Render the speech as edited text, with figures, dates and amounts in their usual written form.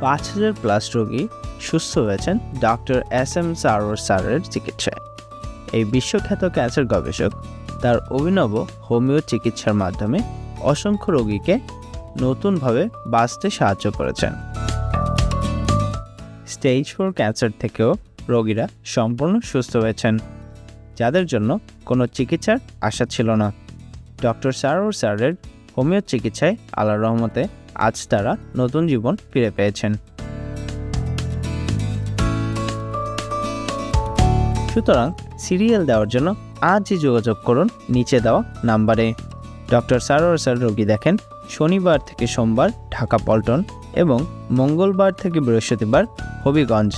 5,000+ রোগী সুস্থ হয়েছেন ডক্টর SM সারোয়ার স্যারের চিকিৎসায়। এই বিশ্বখ্যাত ক্যান্সার গবেষক তার অভিনব হোমিও চিকিৎসার মাধ্যমে অসংখ্য রোগীকে নতুনভাবে বাঁচতে সাহায্য করেছেন। স্টেজ 4 ক্যান্সার থেকেও রোগীরা সম্পূর্ণ সুস্থ হয়েছেন, যাদের জন্য কোনো চিকিৎসার আশা ছিল না। ডক্টর সারোয়ার স্যারের হোমিও চিকিৎসায় আল্লাহর রহমতে আজ তারা নতুন জীবন ফিরে পেয়েছেন। সুতরাং সিরিয়াল দেওয়ার জন্য আজই যোগাযোগ করুন নিচে দেওয়া নাম্বারে। ডক্টর সারোয়ার স্যার রোগী দেখেন শনিবার থেকে সোমবার ঢাকা পল্টন এবং মঙ্গলবার থেকে বৃহস্পতিবার হবিগঞ্জ।